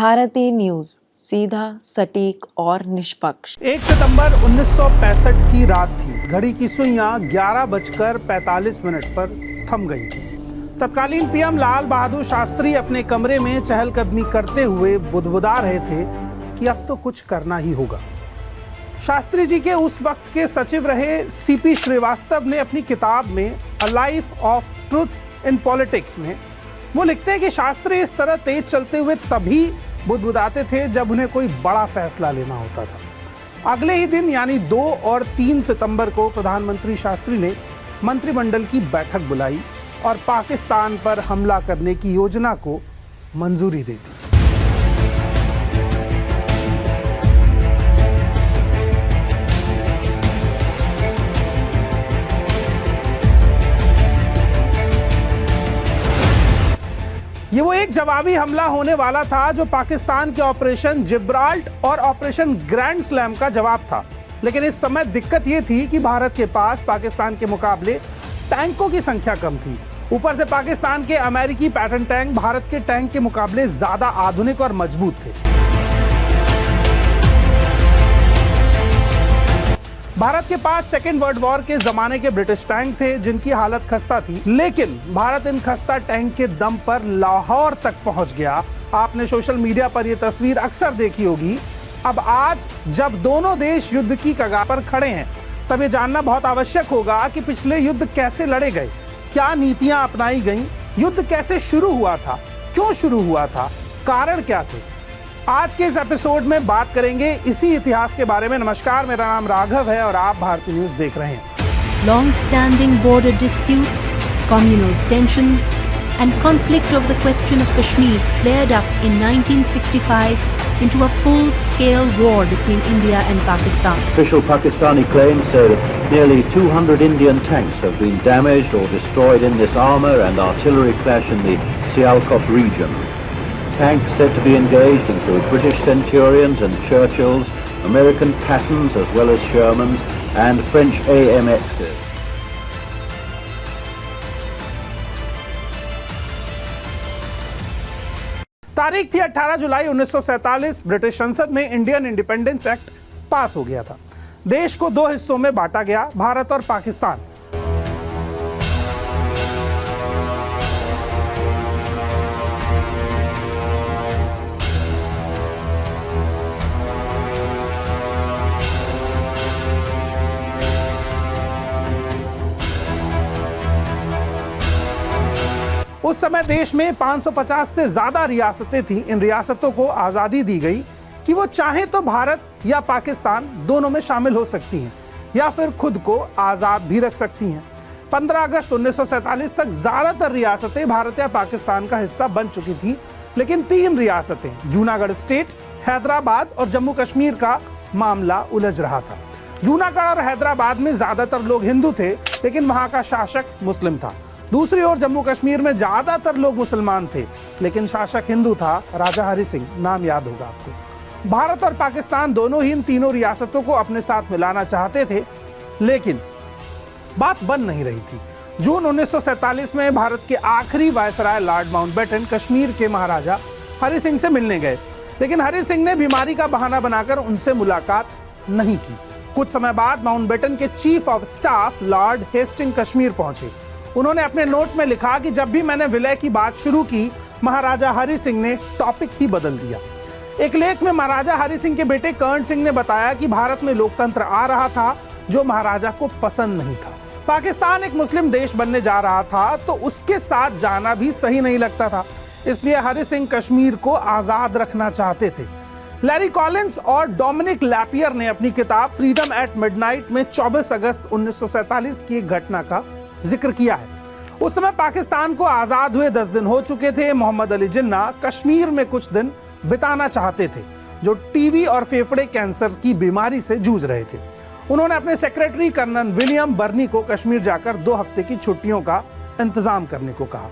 Bharti news, सीधा, सटीक और निष्पक्ष। 1 सितंबर 1965 की रात थी। घड़ी की सुइयां 11:45 पर थम गई। तत्कालीन पीएम लाल बहादुर शास्त्री अपने कमरे में चहलकदमी करते हुए बुदबुदा रहे थे कि अब तो कुछ करना ही होगा। शास्त्री जी के उस वक्त के सचिव रहे सीपी श्रीवास्तव ने अपनी किताब में a life of truth in politics में वो लिखते हैं कि शास्त्री इस तरह तेज चलते हुए तभी बुदबुदाते थे जब उन्हें कोई बड़ा फैसला लेना होता था। अगले ही दिन यानी 2 और 3 सितंबर को प्रधानमंत्री शास्त्री ने मंत्रिमंडल की बैठक बुलाई और पाकिस्तान पर हमला करने की योजना को मंजूरी दे दी। ये वो एक जवाबी हमला होने वाला था जो पाकिस्तान के ऑपरेशन जिब्राल्ट और ऑपरेशन ग्रैंड स्लैम का जवाब था। लेकिन इस समय दिक्कत ये थी कि भारत के पास पाकिस्तान के मुकाबले टैंकों की संख्या कम थी। ऊपर से पाकिस्तान के अमेरिकी पैटर्न टैंक भारत के टैंक के मुकाबले ज्यादा आधुनिक और मजबूत थे। भारत के पास सेकेंड वर्ल्ड वॉर के जमाने के ब्रिटिश टैंक थे जिनकी हालत खस्ता थी, लेकिन भारत इन खस्ता टैंक के दम पर लाहौर तक पहुंच गया। आपने सोशल मीडिया पर यह तस्वीर अक्सर देखी होगी। अब आज जब दोनों देश युद्ध की कगार पर खड़े हैं, तब ये जानना बहुत आवश्यक होगा कि पिछले युद्ध कैसे लड़े गए, क्या नीतियां अपनाई गईं, युद्ध कैसे शुरू हुआ था, क्यों शुरू हुआ था, कारण क्या थे। आज के इस एपिसोड में बात करेंगे इसी इतिहास के बारे में। नमस्कार, मेरा नाम राघव है और आप भारती न्यूज देख रहे हैं। Long standing border disputes, communal tensions and conflict of the question of Kashmir flared up in 1965 into a full-scale war between India and Pakistan. Official Pakistani claims say that nearly 200 Indian tanks have been damaged or destroyed in this armour and artillery clash in the Sialkot region. Tanks said to be engaged include British Centurions and Churchills, American Pattons as well as Shermans, and French AMXs. तारीख थी 18 जुलाई 1947। British संसद में Indian independence act पास हो गया था। देश को 2 हिस्सों में बांटा गया, भारत और पाकिस्तान। उस समय देश में 550 से ज्यादा रियासतें थीं। इन रियासतों को आजादी दी गई कि वो चाहे तो भारत या पाकिस्तान दोनों में शामिल हो सकती हैं या फिर खुद को आजाद भी रख सकती हैं। 15 अगस्त 1947 तक ज्यादातर रियासतें भारत या पाकिस्तान का हिस्सा बन चुकी थी, लेकिन 3 रियासतें जूनागढ़ स्टेट, हैदराबाद और जम्मू कश्मीर का मामला उलझ रहा था। जूनागढ़ और हैदराबाद में ज्यादातर लोग हिंदू थे, लेकिन वहां का शासक मुस्लिम था। दूसरी ओर जम्मू कश्मीर में ज्यादातर लोग मुसलमान थे, लेकिन शासक हिंदू था, राजा हरि सिंह, नाम याद होगा आपको। भारत और पाकिस्तान दोनों ही इन तीनों रियासतों को अपने साथ मिलाना चाहते थे, लेकिन बात बन नहीं रही थी। जून 1947 में भारत के आखिरी वायसराय लॉर्ड माउंटबेटन कश्मीर के महाराजा हरि सिंह से मिलने गए, लेकिन हरि सिंह ने बीमारी का बहाना बनाकर उनसे मुलाकात नहीं की। कुछ समय बाद माउंटबेटन के chief of staff Lord Hasting Kashmir पहुंचे। उन्होंने अपने नोट में लिखा कि जब भी मैंने विलय की बात शुरू की, महाराजा हरि सिंह ने टॉपिक ही बदल दिया। एक लेख में महाराजा हरि सिंह के बेटे कर्ण सिंह ने बताया कि भारत में लोकतंत्र आ रहा था जो महाराजा को पसंद नहीं था। पाकिस्तान एक मुस्लिम देश बनने जा रहा था, तो उसके साथ जाना भी सही नहीं लगता था। इसलिए हरि सिंह कश्मीर को आजाद रखना चाहते थे। लैरी कॉलिंस और डोमिनिक लैपियर ने अपनी किताब फ्रीडम एट मिडनाइट में 24 अगस्त 1947 की एक घटना का जिक्र किया है। उस समय पाकिस्तान को आजाद हुए 10 दिन हो चुके थे। मोहम्मद अली जिन्ना कश्मीर में कुछ दिन बिताना चाहते थे, जो टीबी और फेफड़े कैंसर की बीमारी से जूझ रहे थे। उन्होंने अपने सेक्रेटरी कर्नल विलियम बर्नी को कश्मीर जाकर 2 हफ्ते की छुट्टियों का इंतजाम करने को कहा।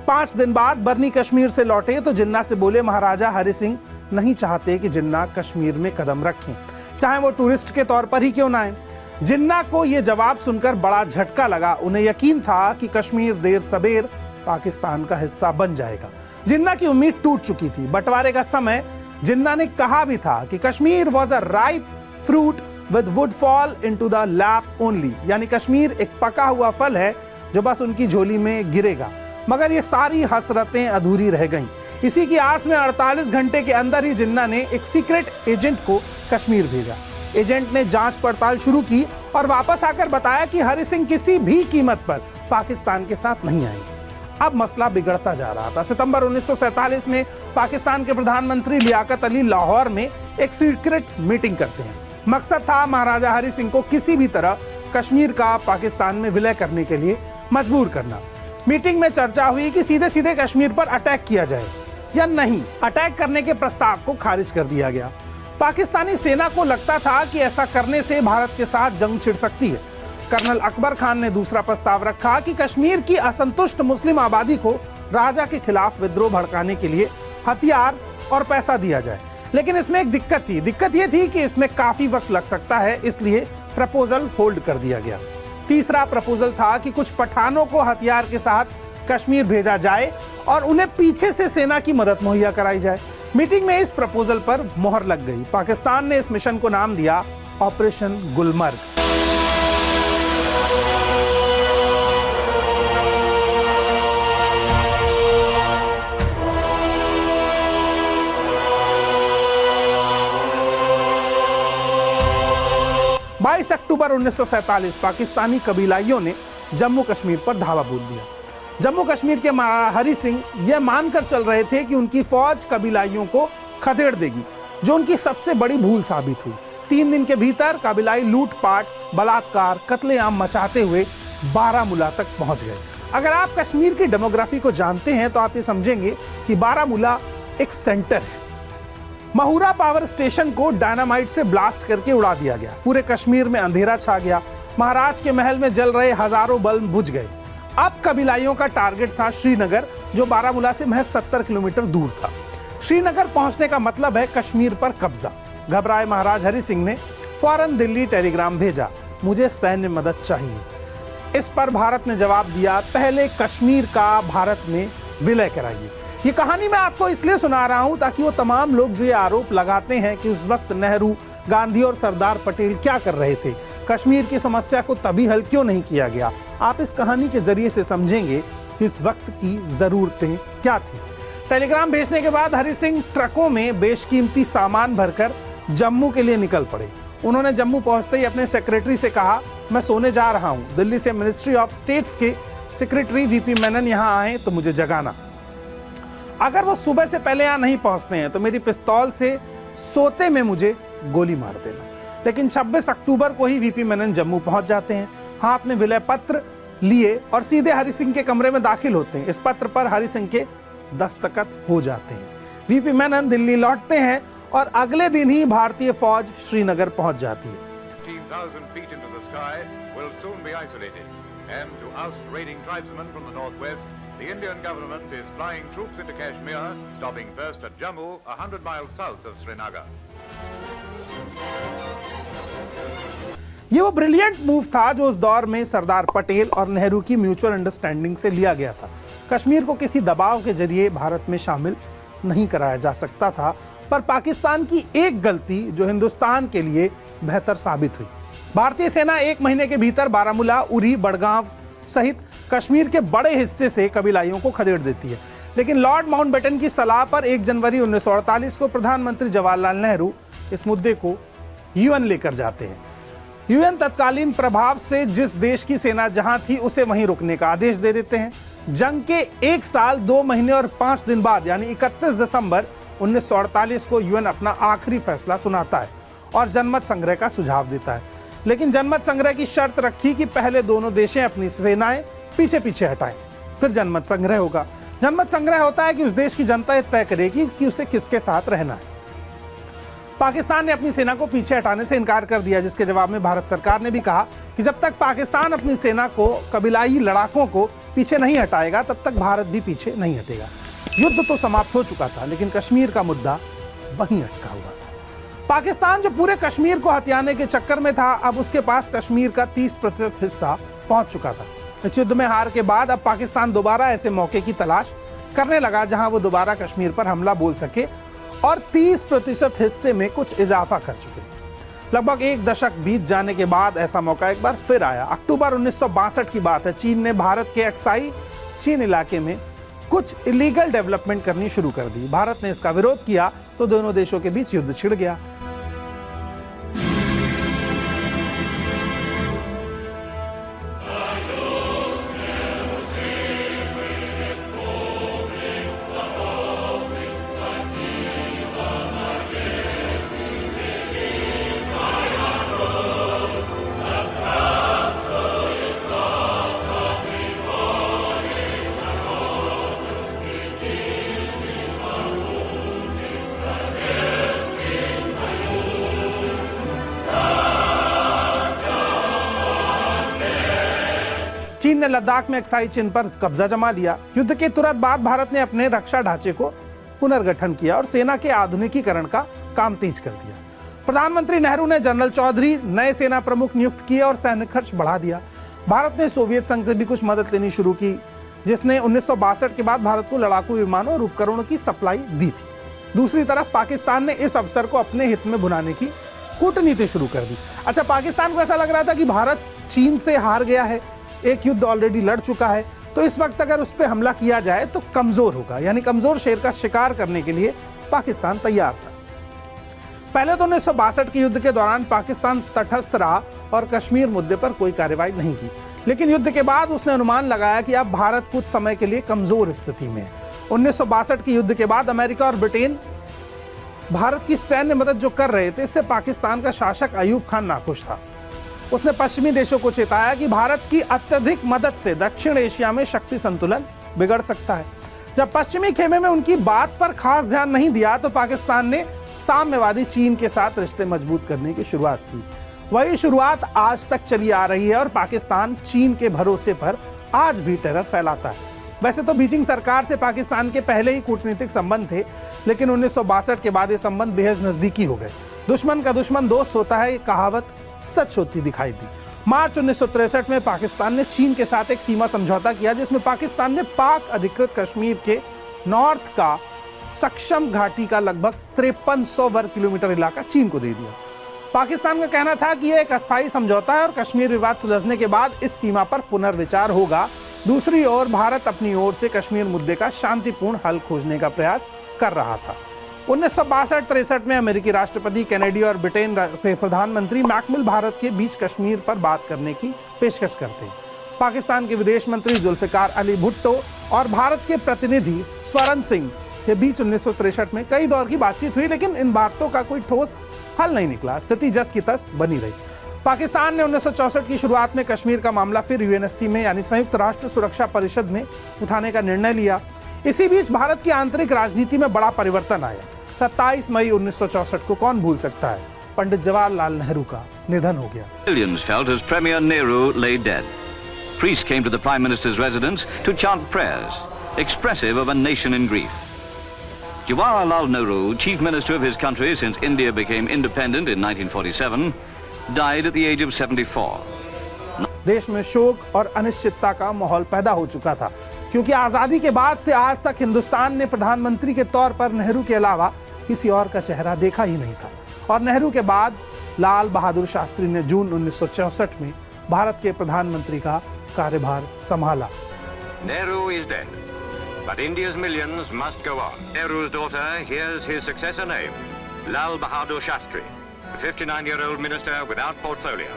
5 दिन बाद बर्नी कश्मीर से लौटे तो जिन्ना से बोले, महाराजा हरि सिंह नहीं चाहते कि जिन्ना कश्मीर में कदम रखें, चाहे वो टूरिस्ट के तौर पर ही क्यों ना आए। जिन्ना को यह जवाब सुनकर बड़ा झटका लगा। उन्हें यकीन था कि कश्मीर देर सबेर पाकिस्तान का हिस्सा बन जाएगा। जिन्ना की उम्मीद टूट चुकी थी। बंटवारे का समय जिन्ना ने कहा भी था कि Kashmir was a ripe fruit with would fall into the lap only, यानी कश्मीर एक पका हुआ फल है जो बस उनकी झोली में गिरेगा। मगर ये सारी हसरतें अधूरी रह गईं। इसी की आस में 48 घंटे के अंदर ही जिन्ना ने एक सीक्रेट एजेंट को कश्मीर भेजा। एजेंट ने जांच पड़ताल शुरू की और वापस आकर बताया कि हरि सिंह किसी भी कीमत पर पाकिस्तान के साथ नहीं आएंगे। अब मसला बिगड़ता जा रहा था। सितंबर 1947 में पाकिस्तान के प्रधानमंत्री लियाकत अली लाहौर में एक सीक्रेट मीटिंग करते हैं। मकसद था महाराजा हरि सिंह को किसी भी तरह कश्मीर का पाकिस्तान में विलय करने के लिए मजबूर करना। मीटिंग में चर्चा हुई कि सीधे सीधे कश्मीर पर अटैक किया जाए या नहीं। अटैक करने के प्रस्ताव को खारिज कर दिया गया। पाकिस्तानी सेना को लगता था कि ऐसा करने से भारत के साथ जंग छिड़ सकती है। कर्नल अकबर खान ने दूसरा प्रस्ताव रखा कि कश्मीर की असंतुष्ट मुस्लिम आबादी को राजा के खिलाफ विद्रोह भड़काने के लिए हथियार और पैसा दिया जाए। लेकिन इसमें एक दिक्कत थी। दिक्कत यह थी कि इसमें काफी वक्त लग सकता है, इसलिए प्रपोजल होल्ड कर दिया गया। तीसरा प्रपोजल था कि कुछ पठानों को हथियार के साथ कश्मीर भेजा जाए और उन्हें पीछे से सेना की मदद मुहैया कराई जाए। मीटिंग में इस प्रपोजल पर मोहर लग गई। पाकिस्तान ने इस मिशन को नाम दिया ऑपरेशन गुलमर्ग। अक्टूबर 1947 पाकिस्तानी कबीलाइयों ने जम्मू कश्मीर पर धावा बोल दिया। जम्मू कश्मीर के महाराजा हरि सिंह यह मानकर चल रहे थे कि उनकी फौज कबीलाइयों को खदेड़ देगी, जो उनकी सबसे बड़ी भूल साबित हुई। 3 दिन के भीतर कबीलाई लूटपाट, बलात्कार, कत्लेआम मचाते हुए बारामूला तक पहुंच गए। अगर आप कश्मीर की डेमोग्राफी को जानते हैं तो आप ये समझेंगे कि बारामूला एक सेंटर है। महुरा पावर स्टेशन को डायनामाइट से ब्लास्ट करके उड़ा दिया गया। पूरे कश्मीर में अंधेरा छा गया। महाराज के महल में जल रहे हजारों बल्ब बुझ गए। अब कबीलाइयों का टारगेट था श्रीनगर, जो बारामूला से महज 70 किलोमीटर दूर था। श्रीनगर पहुंचने का मतलब है कश्मीर पर कब्जा। घबराए महाराज हरि सिंह ने फौरन दिल्ली टेलीग्राम भेजा, मुझे सैन्य मदद चाहिए। इस पर भारत ने जवाब दिया, पहले कश्मीर का भारत में विलय कराइए। ये कहानी मैं आपको इसलिए सुना रहा हूं ताकि वो तमाम लोग जो ये आरोप लगाते हैं कि उस वक्त नेहरू, गांधी और सरदार पटेल क्या कर रहे थे, कश्मीर की समस्या को तभी हल क्यों नहीं किया गया, आप इस कहानी के जरिए से समझेंगे कि इस वक्त की जरूरतें क्या थी। टेलीग्राम भेजने के बाद हरि सिंह ट्रकों में बेशकीमती सामान भरकर जम्मू के लिए निकल पड़े। उन्होंने जम्मू पहुंचते ही अपने सेक्रेटरी से कहा, मैं सोने जा रहा हूं। दिल्ली से मिनिस्ट्री ऑफ स्टेट्स के सेक्रेटरी वीपी मेनन यहां आए तो मुझे जगाना। अगर वो सुबह से पहले यहाँ नहीं पहुंचते हैं तो मेरी पिस्तौल से सोते में मुझे गोली मार देना। लेकिन 26 अक्टूबर को ही वीपी मेनन जम्मू पहुंच जाते हैं, हाथ में विलय पत्र लिए और सीधे हरि सिंह के कमरे में दाखिल होते हैं। इस पत्र पर हरि सिंह के दस्तखत हो जाते हैं। वीपी मेनन दिल्ली लौटते हैं और अगले दिन ही भारतीय फौज श्रीनगर पहुंच जाती है। 15,000 feet into the sky will soon be isolated, and to oust raiding tribesmen from the northwest, the Indian government is flying troops into Kashmir, stopping first at Jammu, 100 miles south of Srinagar. ये वो brilliant move था जो उस दौर में सरदार पटेल और नेहरू की mutual understanding से लिया गया था। कश्मीर को किसी दबाव के जरिए भारत में शामिल नहीं कराया जा सकता था, पर पाकिस्तान की एक गलती जो हिंदुस्तान के लिए बेहतर साबित हुई। भारतीय सेना 1 महीने के भीतर बारामूला, उरी, बड़गांव सहित कश्मीर के बड़े हिस्से से कबीलाइयों को खदेड़ देती है। लेकिन लॉर्ड माउंटबेटन की सलाह पर 1 जनवरी 1948 को प्रधानमंत्री जवाहरलाल नेहरू इस मुद्दे को यूएन लेकर जाते हैं। यूएन तत्कालीन प्रभाव से जिस देश की सेना जहां थी उसे वहीं रुकने का आदेश दे देते हैं। जंग के 1 साल 2 महीने और 5 दिन बाद यानी 31 दिसंबर 1948 को यूएन अपना आखिरी फैसला सुनाता है और जनमत संग्रह का सुझाव देता है। लेकिन जनमत संग्रह की शर्त रखी कि पहले दोनों देशें अपनी सेनाएं पीछे पीछे हटाएं, फिर जनमत संग्रह होगा। जनमत संग्रह होता है कि उस देश की जनता तय करेगी कि उसे किसके साथ रहना है। पाकिस्तान ने अपनी सेना को पीछे हटाने से इनकार कर दिया, जिसके जवाब में भारत सरकार ने भी कहा कि जब तक पाकिस्तान अपनी सेना को, कबीलाई लड़ाकों को पीछे नहीं हटाएगा तब तक भारत भी पीछे नहीं हटेगा। युद्ध तो समाप्त हो चुका था, लेकिन कश्मीर का मुद्दा वहीं अटका हुआ था। पाकिस्तान जो पूरे कश्मीर को हथियाने के चक्कर में था, अब उसके पास कश्मीर का 30% हिस्सा पहुंच चुका था। इस युद्ध में हार के बाद अब पाकिस्तान दोबारा ऐसे मौके की तलाश करने लगा जहां वो दोबारा कश्मीर पर हमला बोल सके और 30% हिस्से में कुछ इजाफा कर चुके। लगभग एक दशक बीत जाने के बाद ऐसा मौका एक बार फिर आया। अक्टूबर 1962 की बात है। चीन ने भारत के एक्साई चीन इलाके में कुछ इलीगल डेवलपमेंट करनी शुरू कर दी। भारत ने इसका विरोध किया तो दोनों देशों के बीच युद्ध छिड़ गया। चीन ने लद्दाख में एक्साई चिन्ह पर कब्जा जमा लिया। युद्ध के तुरंत बाद भारत ने अपने रक्षा ढांचे को पुनर्गठन किया और सेना के आधुनिकीकरण का काम तेज कर दिया। प्रधानमंत्री नेहरू ने जनरल चौधरी नए सेना प्रमुख नियुक्त किए और सैन्य खर्च बढ़ा दिया। भारत ने सोवियत संघ से भी कुछ मदद लेनी शुरू की, जिसने 1962 के बाद भारत को लड़ाकू विमानों और उपकरणों की सप्लाई दी थी। दूसरी तरफ पाकिस्तान ने इस अवसर को अपने हित में भुनाने की कूटनीति शुरू कर दी। अच्छा, पाकिस्तान को ऐसा लग रहा था कि भारत चीन से हार गया है, एक युद्ध ऑलरेडी लड़ चुका है, तो इस वक्त अगर उस पर हमला किया जाए तो कमजोर होगा, यानी कमजोर शेर का शिकार करने के लिए पाकिस्तान तैयार था। पहले तो 1962 के युद्ध के दौरान पाकिस्तान तटस्थ रहा और कश्मीर मुद्दे पर कोई कार्रवाई नहीं की, लेकिन युद्ध के बाद उसने अनुमान लगाया कि अब भारत कुछ समय के लिए कमजोर स्थिति में है। 1962 के युद्ध के बाद अमेरिका और ब्रिटेन भारत की सैन्य मदद जो कर रहे थे, इससे पाकिस्तान का शासक अयूब खान नाखुश था। उसने पश्चिमी देशों को चेताया कि भारत की अत्यधिक मदद से दक्षिण एशिया में शक्ति संतुलन बिगड़ सकता है। जब पश्चिमी खेमे में उनकी बात पर खास ध्यान नहीं दिया तो पाकिस्तान ने साम्यवादी चीन के साथ रिश्ते मजबूत करने की शुरुआत की। वही शुरुआत आज तक चली आ रही है और पाकिस्तान चीन के भरोसे पर आज भी टेरर फैलाता है। वैसे तो बीजिंग सरकार से पाकिस्तान के पहले ही कूटनीतिक संबंध थे, लेकिन 1962 के बाद ये संबंध बेहद नजदीकी हो गए। दुश्मन का दुश्मन दोस्त होता है, ये कहावत सच होती दिखाई दी। मार्च 1963 में पाकिस्तान ने चीन के साथ एक सीमा समझौता किया, जिसमें पाकिस्तान ने पाक अधिकृत कश्मीर के नॉर्थ का सक्षम घाटी का लगभग 5300 वर्ग किलोमीटर इलाका चीन को दे दिया। पाकिस्तान का कहना था कि यह एक अस्थायी समझौता है और कश्मीर विवाद सुलझने के बाद इस सीमा पर पुनर्विचार होगा। दूसरी ओर भारत अपनी ओर से कश्मीर मुद्दे का शांतिपूर्ण हल खोजने का प्रयास कर रहा था। 1962-63 में अमेरिकी राष्ट्रपति केनेडी और ब्रिटेन के प्रधानमंत्री मैकमिल भारत के बीच कश्मीर पर बात करने की पेशकश करते हैं। पाकिस्तान के विदेश मंत्री जुल्फिकार अली भुट्टो और भारत के प्रतिनिधि स्वरण सिंह के बीच 1963 में कई दौर की बातचीत हुई, लेकिन इन बातों का कोई ठोस हल नहीं निकला। स्थिति जस की तस बनी रही। पाकिस्तान ने 1964 की शुरुआत में कश्मीर का मामला फिर यूएनएससी में यानी संयुक्त राष्ट्र सुरक्षा परिषद में उठाने का निर्णय लिया। इसी बीच भारत की आंतरिक राजनीति में बड़ा परिवर्तन आया। 27 मई 1964 को कौन भूल सकता है, पंडित जवाहरलाल नेहरू का निधन हो गया। Millions felt as Premier Nehru lay dead. Priests came to the Prime Minister's residence to chant prayers, expressive of a nation in grief. Jawaharlal Nehru, Chief Minister of his country since India became independent in 1947, died at the age of 74. देश में शोक और अनिश्चितता का माहौल पैदा हो चुका था, क्योंकि आजादी के बाद से आज तक हिंदुस्तान ने प्रधानमंत्री के तौर पर नेहरू के अलावा किसी और का चेहरा देखा ही नहीं था। और नेहरू के बाद लाल बहादुर शास्त्री ने जून 1964 में भारत के प्रधानमंत्री का कार्यभार संभाला। Nehru is dead, but India's millions must go on. Nehru's daughter hears his successor name, Lal Bahadur Shastri, the 59-year-old minister without portfolio.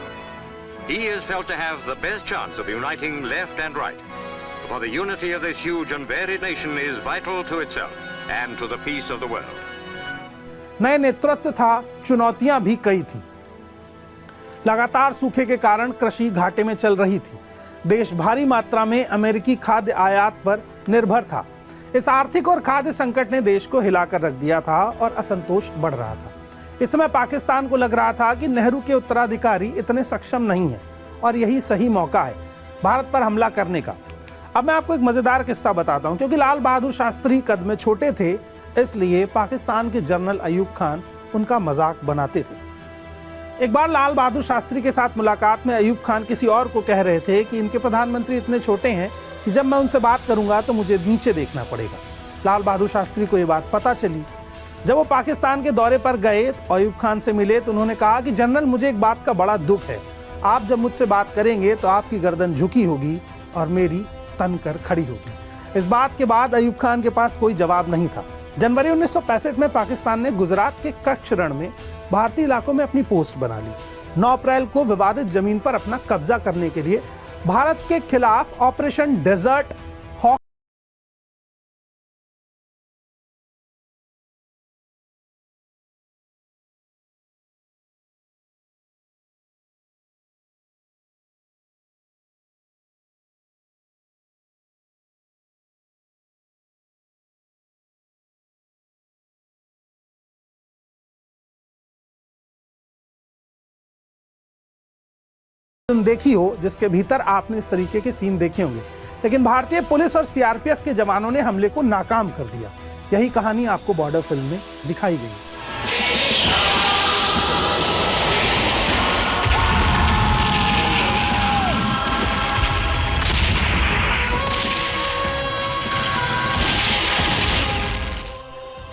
He is felt to have the best chance of uniting left and right, for the unity of this huge and varied nation is vital to itself and to the peace of the world. नए नेतृत्व था, चुनौतियां भी कई थी। लगातार सूखे के कारण कृषि घाटे में चल रही थी। देश भारी मात्रा में अमेरिकी खाद्य आयात पर निर्भर था। इस आर्थिक और खाद्य संकट ने देश को हिलाकर रख दिया था और असंतोष बढ़ रहा था। इस समय पाकिस्तान को लग रहा था कि नेहरू के उत्तराधिकारी इतने सक्षम नहीं हैं और यही सही मौका है भारत पर हमला करने का। अब मैं आपको एक मजेदार किस्सा बताता हूं। क्योंकि लाल बहादुर शास्त्री कद में छोटे थे, इसलिए पाकिस्तान के जनरल अयूब खान उनका मजाक बनाते थे। एक बार लाल बहादुर शास्त्री के साथ मुलाकात में अयूब खान किसी और को कह रहे थे कि इनके प्रधानमंत्री इतने छोटे हैं कि जब मैं उनसे बात करूंगा तो मुझे नीचे देखना पड़ेगा। लाल बहादुर शास्त्री को ये बात पता चली। जब वो पाकिस्तान के दौरे पर गए, अयूब खान से मिले, तो उन्होंने कहा कि जनरल, मुझे एक बात का बड़ा दुख है, आप जब मुझसे बात करेंगे तो आपकी गर्दन झुकी होगी और मेरी तनकर खड़ी होगी। इस बात के बाद अयूब खान के पास कोई जवाब नहीं था। जनवरी 1965 में पाकिस्तान ने गुजरात के कच्छ रण में भारतीय इलाकों में अपनी पोस्ट बना ली। 9 अप्रैल को विवादित जमीन पर अपना कब्जा करने के लिए भारत के खिलाफ ऑपरेशन डेजर्ट हॉक फिल्म देखी हो जिसके भीतर आपने इस तरीके के सीन देखे होंगे, लेकिन भारतीय पुलिस और सीआरपीएफ के जवानों ने हमले को नाकाम कर दिया। यही कहानी आपको बॉर्डर फिल्म में दिखाई गई।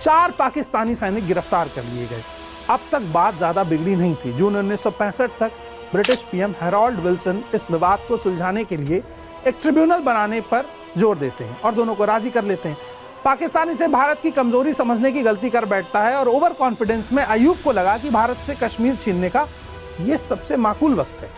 चार पाकिस्तानी सैनिक गिरफ्तार कर लिए गए। अब तक बात ज्यादा बिगड़ी नहीं थी। जून 1965 तक ब्रिटिश पीएम हैरोल्ड विल्सन इस विवाद को सुलझाने के लिए एक ट्रिब्यूनल बनाने पर जोर देते हैं और दोनों को राजी कर लेते हैं। पाकिस्तान इसे भारत की कमजोरी समझने की गलती कर बैठता है और ओवर कॉन्फिडेंस में अयूब को लगा कि भारत से कश्मीर छीनने का यह सबसे माकूल वक्त है।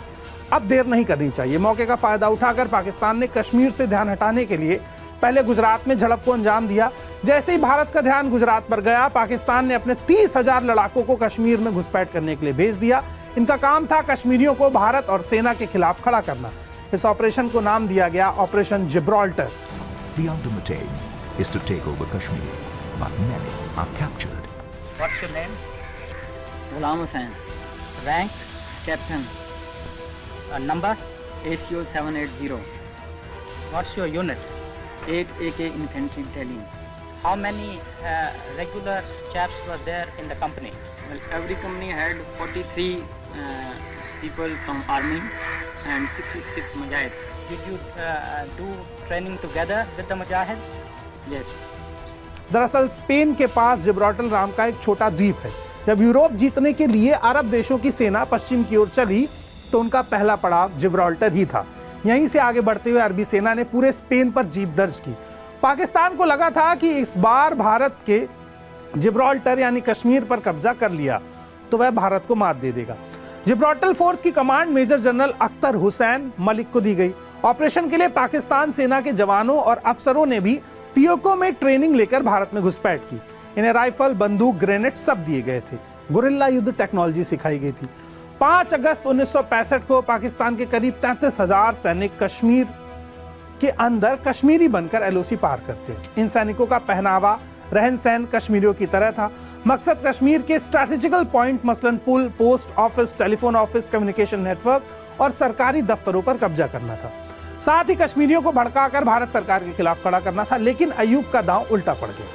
अब देर नहीं करनी चाहिए। मौके का फायदा उठाकर पाकिस्तान ने कश्मीर से ध्यान हटाने के लिए पहले गुजरात में झड़प को अंजाम दिया। जैसे ही भारत का ध्यान गुजरात पर गया, पाकिस्तान ने अपने 30,000 लड़ाकों को कश्मीर में घुसपैठ करने के लिए भेज दिया। इनका काम था कश्मीरियों को भारत और सेना के खिलाफ खड़ा करना। इस ऑपरेशन को नाम दिया गया operation Gibraltar. The ultimate aim is to take over Kashmir, but many are captured. What's your name? Ghulam Hussain. Rank Captain. Number ACO 780. What's your unit? 8 AK Infantry Battalion. How many regular chaps were there in the company? Well, every company had 43 people from army and 66 Mujahid. Did you do training together with the Mujahid? Yes. दरअसल Spain के पास Gibraltar नाम का एक छोटा द्वीप है। जब Europe जीतने के लिए अरब देशों की सेना पश्चिम की ओर चली तो उनका पहला पड़ाव जिब्राल्टर ही था। यहीं से आगे बढ़ते हुए अरबी सेना ने पूरे स्पेन पर जीत दर्ज की। पाकिस्तान को लगा था कि इस बार भारत के जिब्राल्टर यानी कश्मीर पर कब्जा कर लिया तो वह भारत को मात दे देगा। जिब्राल्टर फोर्स की command major general Akhtar Hussain Malik को दी गई। ऑपरेशन के लिए पाकिस्तान सेना के जवानों और अफसरों ने भी पीओके में ट्रेनिंग लेकर भारत में घुसपैठ की। इन्हें राइफल, बंदूक, ग्रेनेड सब दिए गए थे। गुरिल्ला युद्ध टेक्नोलॉजी सिखाई गई थी। 5 अगस्त 1965 को पाकिस्तान के करीब 33,000 सैनिक कश्मीर के अंदर कश्मीरी बनकर एलओसी पार करते हैं। इन सैनिकों का पहनावा, रहन सहन कश्मीरियों की तरह था। मकसद कश्मीर के स्ट्रैटेजिकल पॉइंट मसलन पुल, post office, telephone office, communication network और सरकारी दफ्तरों पर कब्जा करना था। साथ ही कश्मीरियों को भड़काकर भारत सरकार के खिलाफ खड़ा करना था। लेकिन अयूब का दांव उल्टा पड़ गया।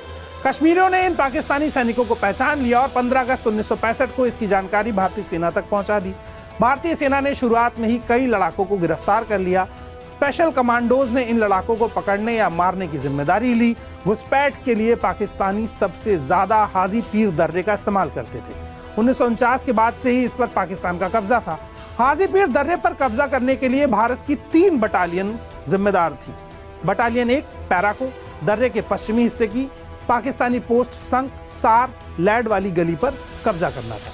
कश्मीरियों ने इन पाकिस्तानी सैनिकों को पहचान लिया और 15 अगस्त 1965 को इसकी जानकारी भारतीय सेना तक पहुंचा दी। भारतीय सेना ने शुरुआत में ही कई लड़ाकों को गिरफ्तार कर लिया। स्पेशल कमांडोज ने इन लड़ाकों को पकड़ने या मारने की जिम्मेदारी ली। घुसपैठ के लिए पाकिस्तानी सबसे ज्यादा हाजी पीर दर्रे का इस्तेमाल करते थे। 1949 के बाद से ही इस पर पाकिस्तान का कब्जा था। हाजी पीर दर्रे पर कब्जा करने के लिए भारत की 3 बटालियन जिम्मेदार थी। बटालियन 1 पैराको दर्रे के पश्चिमी हिस्से की पाकिस्तानी पोस्ट संक, सार, लैड वाली गली पर कब्जा करना था।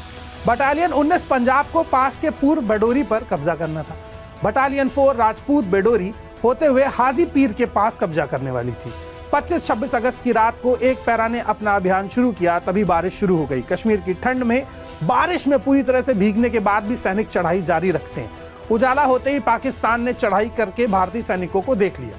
बटालियन 19 पंजाब को पास के पूर्व बेडोरी पर कब्जा करना था। बटालियन 4 राजपूत बेडोरी होते हुए हाजी पीर के पास कब्जा करने वाली थी। 25-26 अगस्त की रात को एक पैरा ने अपना अभियान शुरू किया, तभी बारिश शुरू हो गई। कश्मीर की ठंड में बारिश में पूरी तरह से भीगने के बाद भी सैनिक चढ़ाई जारी रखते हैं। उजाला होते ही पाकिस्तान ने चढ़ाई करके भारतीय सैनिकों को देख लिया।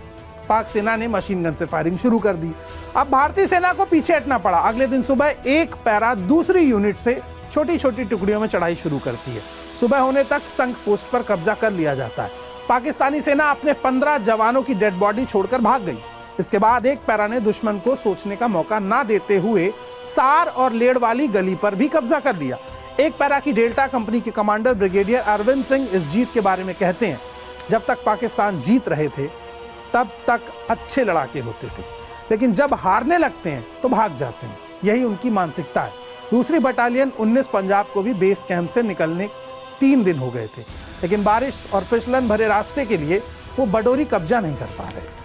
पाक सेना ने मशीन गन से फायरिंग शुरू कर दी। अब भारतीय सेना को पीछे हटना पड़ा। अगले दिन सुबह एक पैरा दूसरी यूनिट से छोटी छोटी टुकड़ियों में चढ़ाई शुरू करती है। सुबह होने तक संक पोस्ट पर कब्जा कर लिया जाता है। पाकिस्तानी सेना अपने 15 जवानों की डेड बॉडी छोड़कर भाग गई। इसके बाद एक पैरा ने दुश्मन को सोचने का मौका ना देते हुए सार और लेड वाली गली पर भी कब्जा कर लिया। एक पैरा की डेल्टा कंपनी के कमांडर ब्रिगेडियर अरविंद सिंह इस जीत के बारे में कहते हैं, जब तक पाकिस्तान जीत रहे थे तब तक अच्छे लड़ाके होते थे, लेकिन जब हारने लगते हैं तो भाग जाते हैं। यही उनकी मानसिकता है। दूसरी बटालियन 19 पंजाब को भी बेस कैंप से निकलने 3 दिन हो गए थे, लेकिन बारिश और फिसलन भरे रास्ते के लिए वो बडोरी कब्जा नहीं कर पा रहे थे।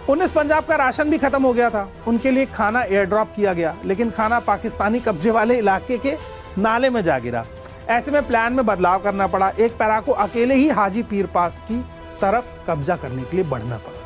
19 पंजाब का राशन भी खत्म हो गया था। उनके लिए खाना एयर ड्रॉप किया गया, लेकिन खाना पाकिस्तानी कब्जे वाले इलाके के नाले में जा गिरा। ऐसे में प्लान में बदलाव करना पड़ा। एक पैरा को अकेले ही हाजी पीर पास की तरफ कब्जा करने के लिए बढ़ना पड़ा।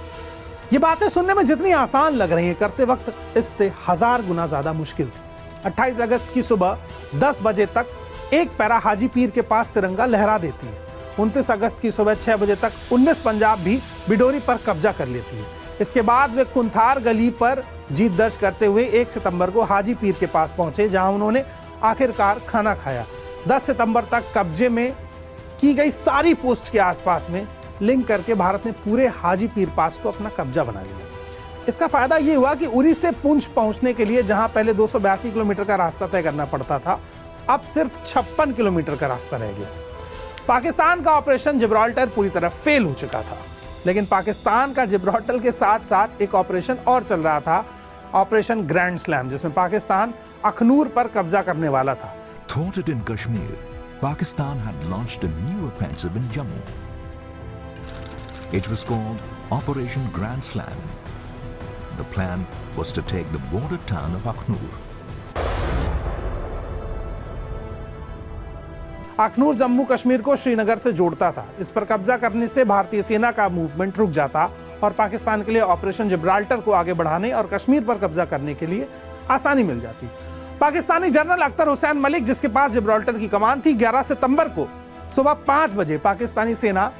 ये बातें सुनने में जितनी आसान लग रही हैं, करते वक्त इससे 1000 गुना ज्यादा मुश्किल थी। 28 अगस्त की सुबह 10 बजे तक एक पैरा हाजी पीर के पास तिरंगा लहरा देती है। 29 अगस्त की सुबह 6 बजे तक 19 पंजाब भी बिडोरी पर कब्जा कर लेती है। इसके बाद वे कुंथार गली पर जीत दर्ज करते हुए 1 सितंबर को हाजी पीर के पास पहुंचे, जहां उन्होंने आखिरकार खाना खाया। 10 सितंबर तक कब्जे में की गई सारी पोस्ट के आसपास में लिंक करके भारत ने पूरे हाजी पीर पास को अपना कब्जा बना लिया। इसका फायदा ये हुआ कि उरी से पुंछ पहुंचने के लिए जहां पहले 282 किलोमीटर का रास्ता तय करना पड़ता था, अब सिर्फ 56 किलोमीटर का रास्ता रह गया। पाकिस्तान का ऑपरेशन जिब्राल्टर पूरी तरह फेल हो चुका था, लेकिन पाकिस्तान का जिब्राल्टर के साथ साथ एक ऑपरेशन और चल रहा था, ऑपरेशन ग्रैंड स्लैम, जिसमें पाकिस्तान अखनूर पर कब्जा करने वाला था। Thwarted in Kashmir, Pakistan had launched a new offensive in Jammu. It was called Operation Grand Slam. The plan was to take the border town of Akhnur. Akhnoor Jammu Kashmir को श्रीनगर से जोड़ता था। इस पर कब्जा करने से भारतीय सेना का मूवमेंट रुक जाता और पाकिस्तान के लिए ऑपरेशन जिब्राल्टर को आगे बढ़ाने और कश्मीर पर कब्जा करने के लिए आसानी मिल जाती। पाकिस्तानी जनरल अख्तर हुसैन मलिक, जिसके पास जिब्राल्टर की कमान थी, 11 सितंबर को सुबह 5 बजे पाकिस्तानी सेना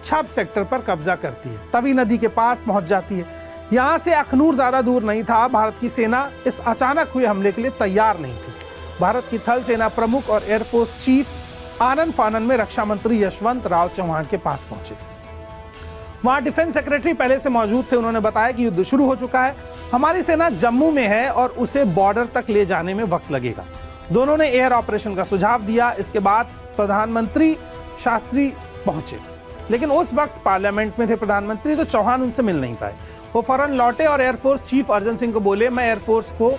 छब सेक्टर पर कब्जा करती है। तवी नदी के पास पहुंच जाती है। यहां से अखनूर ज्यादा दूर नहीं था। भारत की सेना इस अचानक हुए हमले के लिए तैयार नहीं थी। भारत की थल सेना प्रमुख और एयरफोर्स चीफ आनंद फानन में रक्षा मंत्री यशवंत राव चौहान के पास पहुंचे। वहां डिफेंस सेक्रेटरी पहले से मौजूद थे। उन्होंने बताया कि युद्ध शुरू हो चुका है, हमारी सेना जम्मू में है और उसे बॉर्डर तक ले जाने में वक्त लगेगा। दोनों ने एयर ऑपरेशन का सुझाव दिया। इसके बाद प्रधानमंत्री शास्त्री पहुंचे, लेकिन उस वक्त पार्लियामेंट में थे प्रधानमंत्री, तो चौहान उनसे मिल नहीं पाए। वो फौरन लौटे और एयरफोर्स चीफ अर्जन सिंह को बोले, मैं एयरफोर्स को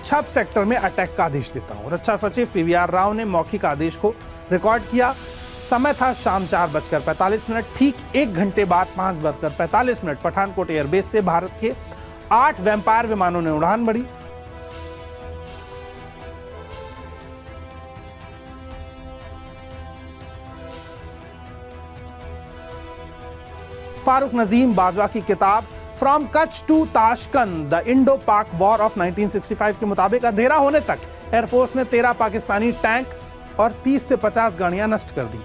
छब सेक्टर में अटैक का आदेश देता हूँ। रक्षा सचिव PVR राव ने मौखिक आदेश को रिकॉर्ड किया। समय था शाम 4:45। ठीक 1 घंटे बाद 5:45 पठानकोट एयरबेस से भारत के 8 वैम्पायर विमानों ने उड़ान भरी। फारूक नजीम बाजवा की किताब from Kutch to Tashkent the Indo Pak war of 1965 के मुताबिक अंधेरा होने तक एयरफोर्स ने 13 पाकिस्तानी टैंक और 30 से 50 गाड़ियां नष्ट कर दी।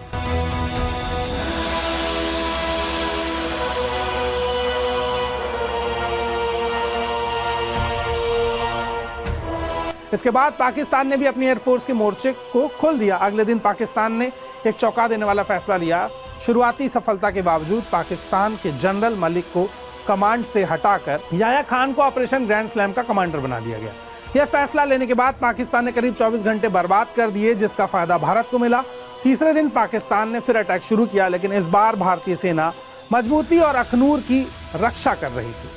इसके बाद पाकिस्तान ने भी अपनी एयरफोर्स के मोर्चे को खोल दिया। अगले दिन पाकिस्तान ने एक चौंका देने वाला फैसला लिया। शुरुआती सफलता के बावजूद पाकिस्तान के जनरल मलिक को कमांड से हटाकर याया खान को ऑपरेशन ग्रैंड स्लैम का कमांडर बना दिया गया। यह फैसला लेने के बाद पाकिस्तान ने करीब 24 घंटे बर्बाद कर दिए, जिसका फायदा भारत को मिला। तीसरे दिन पाकिस्तान ने फिर अटैक शुरू किया, लेकिन इस बार भारतीय सेना मजबूती और अखनूर की रक्षा कर रही थी।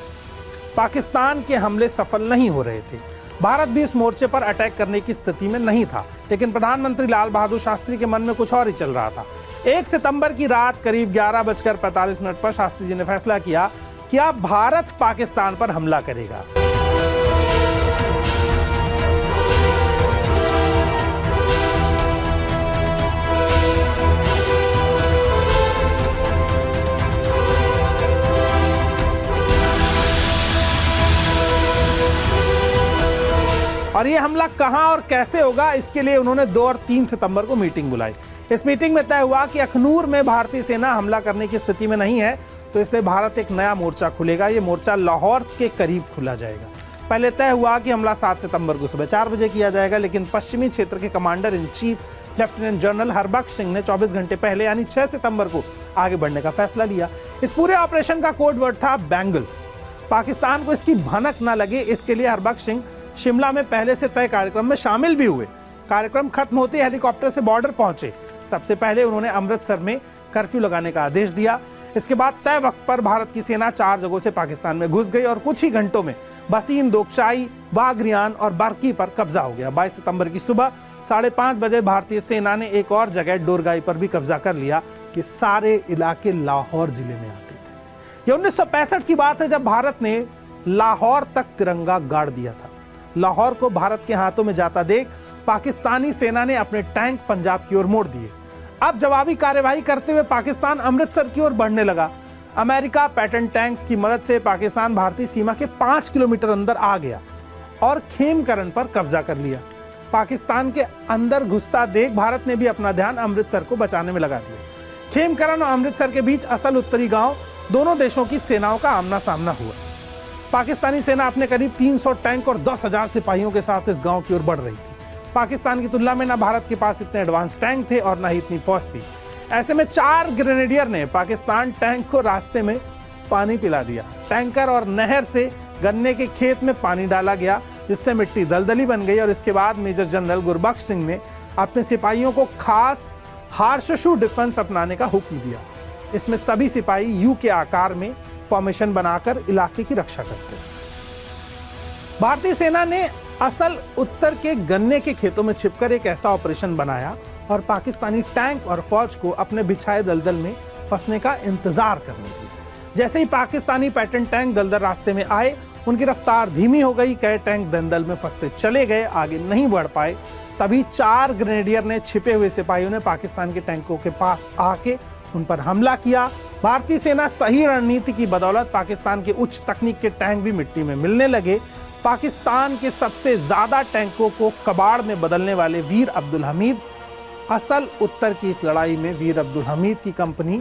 पाकिस्तान के हमले सफल नहीं हो रहे थे। भारत भी इस मोर्चे पर अटैक करने की स्थिति में नहीं था, लेकिन प्रधानमंत्री लाल बहादुर शास्त्री के मन में कुछ और ही चल रहा था। 1 सितंबर की रात करीब 11:45 पर शास्त्री जी ने फैसला किया कि अब भारत पाकिस्तान पर हमला करेगा। और ये हमला कहां और कैसे होगा, इसके लिए उन्होंने 2 और 3 सितंबर को मीटिंग बुलाई। इस मीटिंग में तय हुआ कि अखनूर में भारतीय सेना हमला करने की स्थिति में नहीं है, तो इसलिए भारत एक नया मोर्चा खुलेगा। ये मोर्चा लाहौर के करीब खुला जाएगा। पहले तय हुआ कि हमला 7 सितंबर को सुबह 4 बजे किया जाएगा, लेकिन पश्चिमी क्षेत्र के commander in chief lieutenant general Harbaksh Singh ने 24 घंटे पहले यानी 6 सितंबर को आगे बढ़ने का फैसला लिया। इस पूरे ऑपरेशन का कोड वर्ड था बैंगल। पाकिस्तान को इसकी भनक न लगे, इसके लिए हरबख्श सिंह शिमला में पहले से तय कार्यक्रम में शामिल भी हुए। कार्यक्रम खत्म होते हेलीकॉप्टर से बॉर्डर पहुंचे। सबसे पहले उन्होंने अमृतसर में कर्फ्यू लगाने का आदेश दिया। इसके बाद तय वक्त पर भारत की सेना 4 जगहों से पाकिस्तान में घुस गई और कुछ ही घंटों में बसीन, दोकचाई, बागरियान और बरकी पर कब्जा हो गया। 22 सितंबर की सुबह 5:30 बजे भारतीय सेना ने एक और जगह डोरगाई पर भी कब्जा कर लिया कि सारे इलाके लाहौर जिले में आते थे। यह 1965 की बात है जब भारत ने लाहौर तक तिरंगा गाड़ दिया था। लाहौर को भारत के हाथों में जाता देख पाकिस्तानी सेना ने अपने टैंक पंजाब की ओर मोड़ दिए। अब जवाबी कार्यवाही करते हुए पाकिस्तान अमृतसर की ओर बढ़ने लगा। अमेरिका पैटर्न टैंक्स की मदद से पाकिस्तान भारतीय सीमा के 5 किलोमीटर अंदर आ गया और खेमकरन पर कब्जा कर लिया। पाकिस्तान के अंदर घुसता देख भारत ने भी अपना ध्यान अमृतसर को बचाने में लगा दिया। खेमकरन और अमृतसर के बीच असल उत्तरी गांव दोनों देशों की सेनाओं का आमना सामना हुआ। पाकिस्तानी सेना अपने करीब 300 टैंक और 10,000 सिपाहियों के साथ इस गांव की ओर बढ़ रही थी। पाकिस्तान की तुलना में न भारत के पास इतने एडवांस टैंक थे और न ही इतनी फौज थी। ऐसे में 4 ग्रेनेडियर ने पाकिस्तान टैंक को रास्ते में पानी पिला दिया। टैंकर और नहर से गन्ने के खेत में पानी डाला गया, जिससे मिट्टी दलदली बन गई और इसके बाद मेजर जनरल गुरबख्श सिंह ने अपने सिपाहियों को खास हार्शशू डिफेंस अपनाने का हुक्म दिया। इसमें सभी सिपाही यू के आकार में फॉर्मेशन बनाकर इलाके की रक्षा करते हैं। भारतीय सेना ने असल उत्तर के गन्ने के खेतों में छिपकर एक ऐसा ऑपरेशन बनाया और पाकिस्तानी टैंक और फौज को अपने बिछाए दलदल में फंसने का इंतजार करने दिया। जैसे ही पाकिस्तानी पैटर्न टैंक दलदल रास्ते में आए, उनकी रफ्तार धीमी हो गई। कई टैंक दलदल में फंसते चले गए, आगे नहीं बढ़ पाए। तभी 4 ग्रेनेडियर ने छिपे हुए सिपाहियों ने पाकिस्तान के टैंकों के पास आके उन पर हमला किया। भारतीय सेना सही रणनीति की बदौलत पाकिस्तान के उच्च तकनीक के टैंक भी मिट्टी में मिलने लगे। पाकिस्तान के सबसे ज्यादा टैंकों को कबाड़ में बदलने वाले वीर अब्दुल हमीद असल उत्तर की इस लड़ाई में वीर अब्दुल हमीद की कंपनी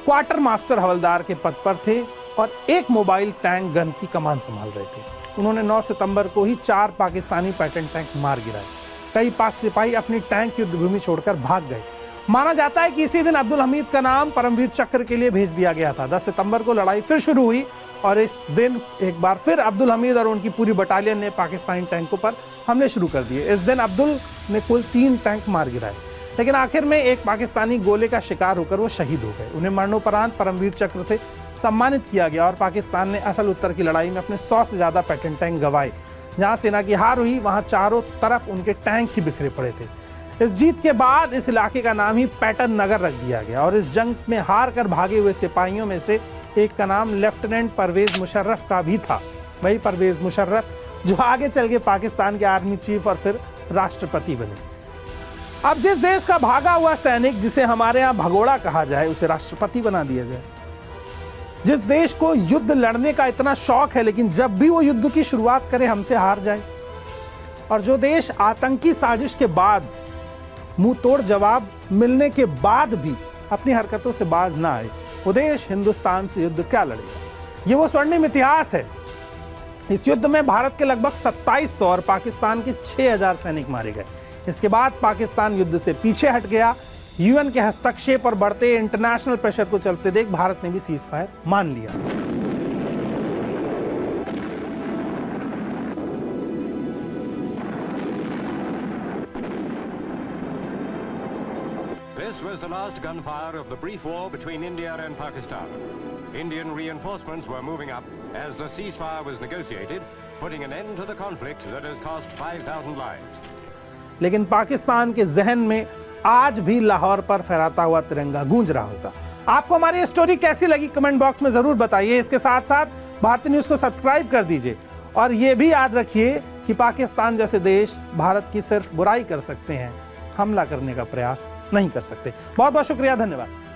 क्वार्टर मास्टर हवलदार के पद पर थे और एक मोबाइल टैंक गन की कमान संभाल रहे थे। उन्होंने 9 सितंबर को ही 4 पाकिस्तानी पैटर्न टैंक मार गिराए। कई पाक सिपाही अपनी टैंक युद्ध भूमि छोड़कर भाग गए। माना जाता है कि इसी दिन अब्दुल हमीद का नाम परमवीर चक्र के लिए भेज दिया गया था। 10 सितंबर को लड़ाई फिर शुरू हुई और इस दिन एक बार फिर अब्दुल हमीद और उनकी पूरी बटालियन ने पाकिस्तानी टैंकों पर हमले शुरू कर दिए। इस दिन अब्दुल ने कुल 3 टैंक मार गिराए, लेकिन आखिर में एक पाकिस्तानी गोले का शिकार होकर वो शहीद हो गए। उन्हें मरणोपरांत परमवीर चक्र से सम्मानित किया गया और पाकिस्तान ने असल उत्तर की लड़ाई में अपने 100 से ज्यादा पैटर्न टैंक गंवाए। जहां सेना की हार हुई, वहां चारों तरफ उनके टैंक ही बिखरे पड़े थे। इस जीत के बाद इस इलाके का नाम ही पैटर्न नगर रख दिया गया और इस जंग में हार कर भागे हुए सिपाहियों में से एक का नाम लेफ्टिनेंट परवेज मुशर्रफ का भी था। वही परवेज मुशर्रफ जो आगे चल के पाकिस्तान के आर्मी चीफ और फिर राष्ट्रपति बने। अब जिस देश का भागा हुआ सैनिक, जिसे हमारे यहाँ भगोड़ा कहा जाए, उसे राष्ट्रपति बना दिया जाए। जिस देश को युद्ध लड़ने का इतना शौक है, लेकिन जब भी वो युद्ध की शुरुआत करे हमसे हार जाए। और जो देश आतंकी साजिश के बाद मुंह तोड़ जवाब मिलने के बाद भी अपनी हरकतों से बाज ना आए, वो देश हिंदुस्तान से युद्ध क्या लड़ेगा। ये वो स्वर्णिम इतिहास है। इस युद्ध में भारत के लगभग 2700 और पाकिस्तान के 6000 सैनिक मारे गए। इसके बाद पाकिस्तान युद्ध से पीछे हट गया। यूएन के हस्तक्षेप और बढ़ते इंटरनेशनल प्रेशर को चलते देख भारत ने भी सीज फायर मान लिया। This was the last gunfire of the brief war between India and Pakistan. Indian reinforcements were moving up as the ceasefire was negotiated, putting an end to the conflict that has cost 5,000 lives. लेकिन पाकिस्तान के जहन में आज भी लाहौर पर फहराता हुआ तिरंगा गूंज रहा होगा। आपको हमारी स्टोरी कैसी लगी कमेंट बॉक्स में जरूर बताइए। इसके साथ साथ भारतीय न्यूज को सब्सक्राइब कर दीजिए और ये भी याद रखिए कि पाकिस्तान जैसे देश भारत की सिर्फ बुराई कर सकते हैं, हमला करने का प्रयास नहीं कर सकते। बहुत बहुत शुक्रिया, धन्यवाद।